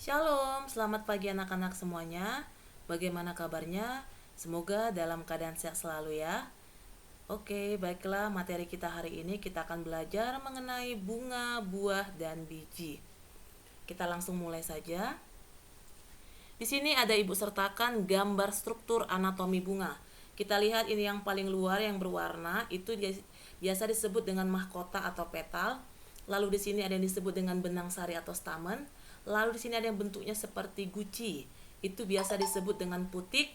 Shalom, selamat pagi anak-anak semuanya. Bagaimana kabarnya? Semoga dalam keadaan sehat selalu ya. Oke, baiklah, materi kita hari ini kita akan belajar mengenai bunga, buah, dan biji. Kita langsung mulai saja. Di sini ada ibu sertakan gambar struktur anatomi bunga. Kita lihat ini yang paling luar yang berwarna itu biasa disebut dengan mahkota atau petal. Lalu di sini ada yang disebut dengan benang sari atau stamen. Lalu di sini ada yang bentuknya seperti guci. Itu biasa disebut dengan putik.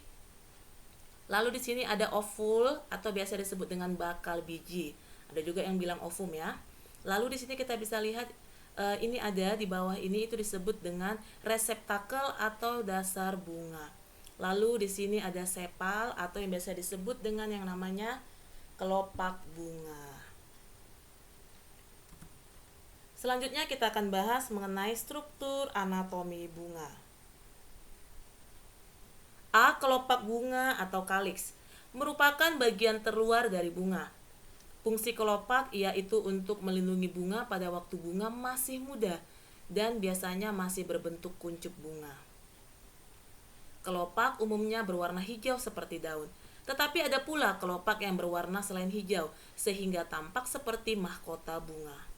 Lalu di sini ada ovul atau biasa disebut dengan bakal biji. Ada juga yang bilang ovum ya. Lalu di sini kita bisa lihat ini ada di bawah ini itu disebut dengan reseptakel atau dasar bunga. Lalu di sini ada sepal atau yang biasa disebut dengan yang namanya kelopak bunga. Selanjutnya kita akan bahas mengenai struktur anatomi bunga. A. Kelopak bunga atau kaliks merupakan bagian terluar dari bunga. Fungsi kelopak yaitu untuk melindungi bunga pada waktu bunga masih muda dan biasanya masih berbentuk kuncup bunga. Kelopak umumnya berwarna hijau seperti daun, tetapi ada pula kelopak yang berwarna selain hijau sehingga tampak seperti mahkota bunga.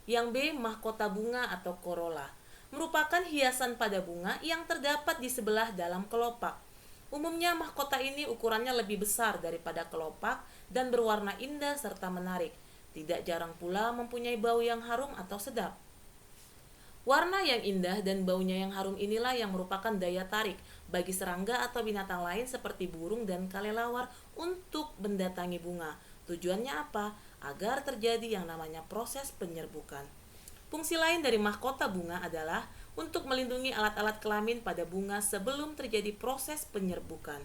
Yang B. Mahkota bunga atau corolla merupakan hiasan pada bunga yang terdapat di sebelah dalam kelopak. Umumnya mahkota ini ukurannya lebih besar daripada kelopak dan berwarna indah serta menarik. Tidak jarang pula mempunyai bau yang harum atau sedap. Warna yang indah dan baunya yang harum inilah yang merupakan daya tarik bagi serangga atau binatang lain seperti burung dan kelelawar untuk mendatangi bunga. Tujuannya apa? Agar terjadi yang namanya proses penyerbukan. Fungsi lain dari mahkota bunga adalah untuk melindungi alat-alat kelamin pada bunga sebelum terjadi proses penyerbukan.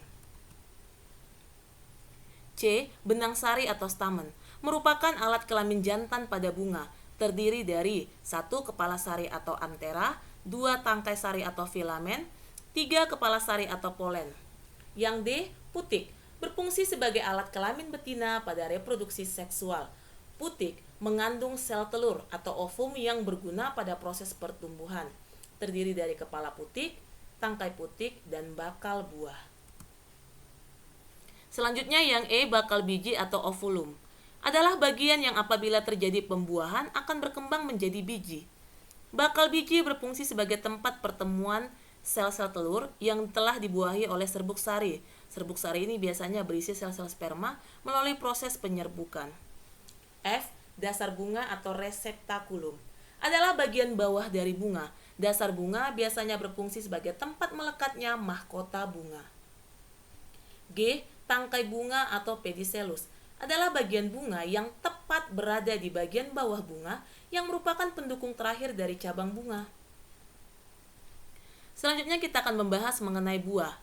C. Benang sari atau stamen merupakan alat kelamin jantan pada bunga, terdiri dari 1. Kepala sari atau antera, 2. Tangkai sari atau filamen, 3. Kepala sari atau polen. Yang D. Putik berfungsi sebagai alat kelamin betina pada reproduksi seksual. Putik mengandung sel telur atau ovum yang berguna pada proses pertumbuhan, terdiri dari kepala putik, tangkai putik, dan bakal buah. Selanjutnya yang E, bakal biji atau ovulum, adalah bagian yang apabila terjadi pembuahan akan berkembang menjadi biji. Bakal biji berfungsi sebagai tempat pertemuan sel-sel telur yang telah dibuahi oleh serbuk sari. Serbuk sari ini biasanya berisi sel-sel sperma melalui proses penyerbukan. F. Dasar bunga atau reseptakulum adalah bagian bawah dari bunga. Dasar bunga biasanya berfungsi sebagai tempat melekatnya mahkota bunga. G. Tangkai bunga atau pedicellus adalah bagian bunga yang tepat berada di bagian bawah bunga yang merupakan pendukung terakhir dari cabang bunga. Selanjutnya kita akan membahas mengenai buah.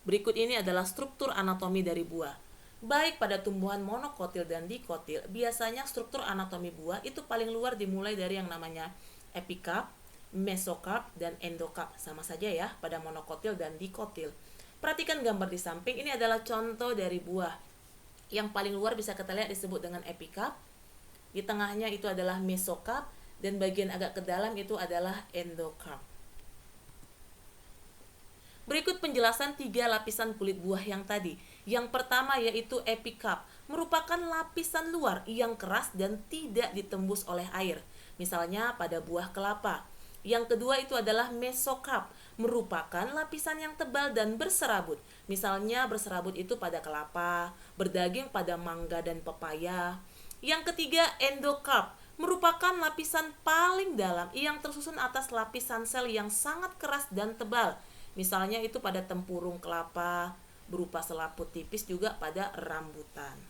Berikut ini adalah struktur anatomi dari buah. Baik pada tumbuhan monokotil dan dikotil, biasanya struktur anatomi buah itu paling luar dimulai dari yang namanya epikarp, mesokarp, dan endokarp. Sama saja ya pada monokotil dan dikotil. Perhatikan gambar di samping, ini adalah contoh dari buah. Yang paling luar bisa kita lihat disebut dengan epikarp, di tengahnya itu adalah mesokarp, dan bagian agak ke dalam itu adalah endokarp. Berikut penjelasan 3 lapisan kulit buah yang tadi. Yang pertama yaitu epikarp, merupakan lapisan luar yang keras dan tidak ditembus oleh air. Misalnya pada buah kelapa. Yang kedua itu adalah mesokarp, merupakan lapisan yang tebal dan berserabut. Misalnya berserabut itu pada kelapa, berdaging pada mangga dan pepaya. Yang ketiga endokarp, merupakan lapisan paling dalam yang tersusun atas lapisan sel yang sangat keras dan tebal. Misalnya itu pada tempurung kelapa, berupa selaput tipis juga pada rambutan.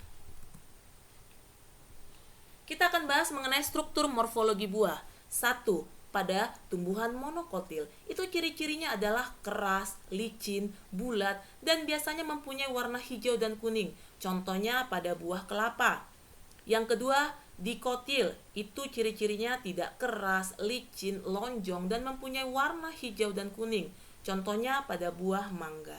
Kita akan bahas mengenai struktur morfologi buah. 1. Pada tumbuhan monokotil, itu ciri-cirinya adalah keras, licin, bulat, dan biasanya mempunyai warna hijau dan kuning. Contohnya pada buah kelapa. Yang kedua, dikotil, itu ciri-cirinya tidak keras, licin, lonjong, dan mempunyai warna hijau dan kuning. Contohnya pada buah mangga.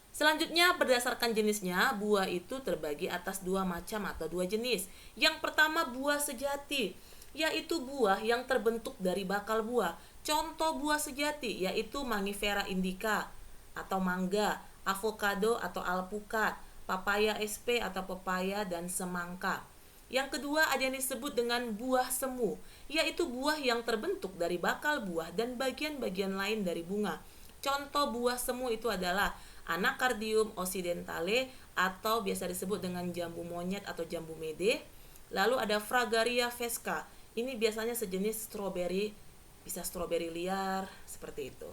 Selanjutnya berdasarkan jenisnya, buah itu terbagi atas 2 macam atau 2 jenis. Yang pertama buah sejati. yaitu buah yang terbentuk dari bakal buah. Contoh buah sejati yaitu Mangifera indica atau mangga, avokado atau alpukat, papaya SP atau pepaya, dan semangka. Yang kedua ada yang disebut dengan buah semu, yaitu buah yang terbentuk dari bakal buah dan bagian-bagian lain dari bunga. Contoh buah semu itu adalah Anacardium occidentale atau biasa disebut dengan jambu monyet atau jambu mede. Lalu ada Fragaria vesca. Ini biasanya sejenis stroberi, bisa stroberi liar seperti itu.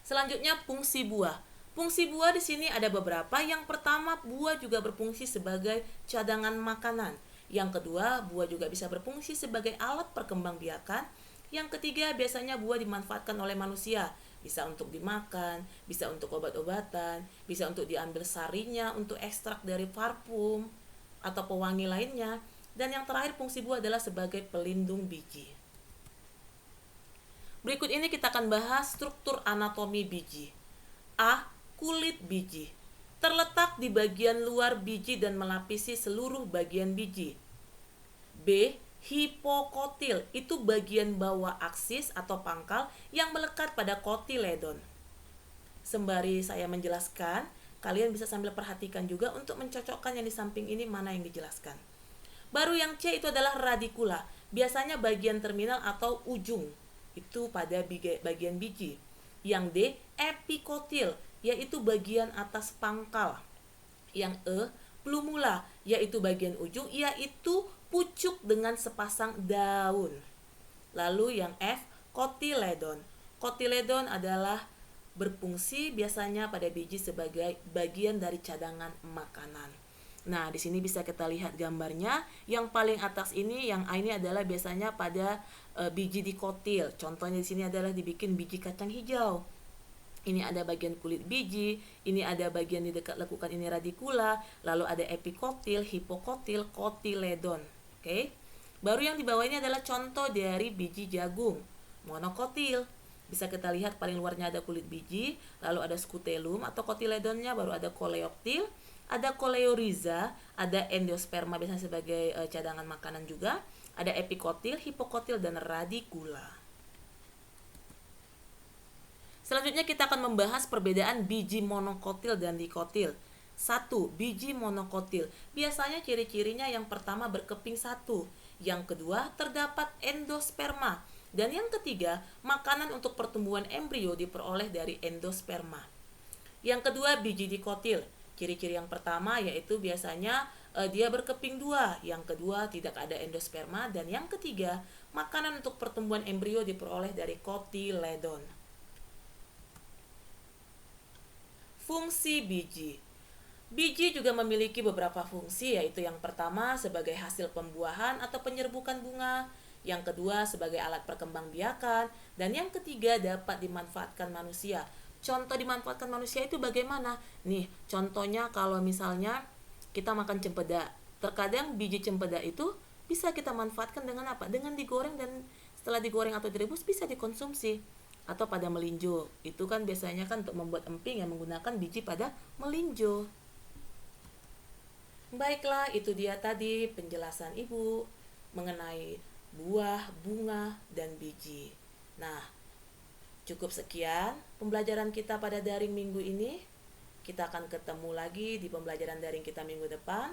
Selanjutnya fungsi buah. Fungsi buah di sini ada beberapa. Yang pertama, buah juga berfungsi sebagai cadangan makanan. Yang kedua, buah juga bisa berfungsi sebagai alat perkembangbiakan. Yang ketiga, biasanya buah dimanfaatkan oleh manusia. Bisa untuk dimakan, bisa untuk obat-obatan, bisa untuk diambil sarinya untuk ekstrak dari parfum atau pewangi lainnya. Dan yang terakhir, fungsi buah adalah sebagai pelindung biji. Berikut ini kita akan bahas struktur anatomi biji. A. Kulit biji. Terletak di bagian luar biji dan melapisi seluruh bagian biji. B. Hipokotil, itu bagian bawah aksis atau pangkal yang melekat pada kotiledon. Sembari saya menjelaskan, kalian bisa sambil perhatikan juga untuk mencocokkan yang di samping ini mana yang dijelaskan. Baru yang C itu adalah radikula, biasanya bagian terminal atau ujung, itu pada bagian biji. Yang D, epikotil, yaitu bagian atas pangkal. Yang E, plumula, yaitu bagian ujung, yaitu pucuk dengan sepasang daun. Lalu yang F, kotiledon. Kotiledon adalah berfungsi biasanya pada biji sebagai bagian dari cadangan makanan. Nah, di sini bisa kita lihat gambarnya. Yang paling atas ini, yang A ini adalah biasanya pada biji dikotil. Contohnya di sini adalah dibikin biji kacang hijau. Ini ada bagian kulit biji, ini ada bagian di dekat lekukan, ini radikula, lalu ada epikotil, hipokotil, kotiledon. Oke. Baru yang di bawah ini adalah contoh dari biji jagung, monokotil. Bisa kita lihat paling luarnya ada kulit biji, lalu ada scutellum atau kotiledonnya, baru ada coleoptil, ada coleoriza, ada endosperma biasanya sebagai cadangan makanan juga, ada epikotil, hipokotil, dan radikula. Selanjutnya kita akan membahas perbedaan biji monokotil dan dikotil. 1. Biji monokotil. Biasanya ciri-cirinya yang pertama berkeping satu, yang kedua terdapat endosperma, dan yang ketiga makanan untuk pertumbuhan embrio diperoleh dari endosperma. Yang kedua biji dikotil. Ciri-ciri yang pertama yaitu biasanya dia berkeping dua, yang kedua tidak ada endosperma, dan yang ketiga makanan untuk pertumbuhan embrio diperoleh dari kotiledon. Fungsi biji. Biji juga memiliki beberapa fungsi, yaitu yang pertama sebagai hasil pembuahan atau penyerbukan bunga, yang kedua sebagai alat perkembangbiakan, dan yang ketiga dapat dimanfaatkan manusia. Contoh dimanfaatkan manusia itu bagaimana? Nih, contohnya kalau misalnya kita makan cempedak. Terkadang biji cempedak itu bisa kita manfaatkan dengan apa? Dengan digoreng, dan setelah digoreng atau direbus bisa dikonsumsi. Atau pada melinjo, itu kan biasanya kan untuk membuat emping yang menggunakan biji pada melinjo. Baiklah, itu dia tadi penjelasan Ibu mengenai buah, bunga, dan biji. Nah, cukup sekian pembelajaran kita pada daring minggu ini. Kita akan ketemu lagi di pembelajaran daring kita minggu depan.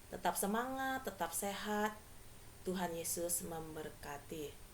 Tetap semangat, tetap sehat. Tuhan Yesus memberkati.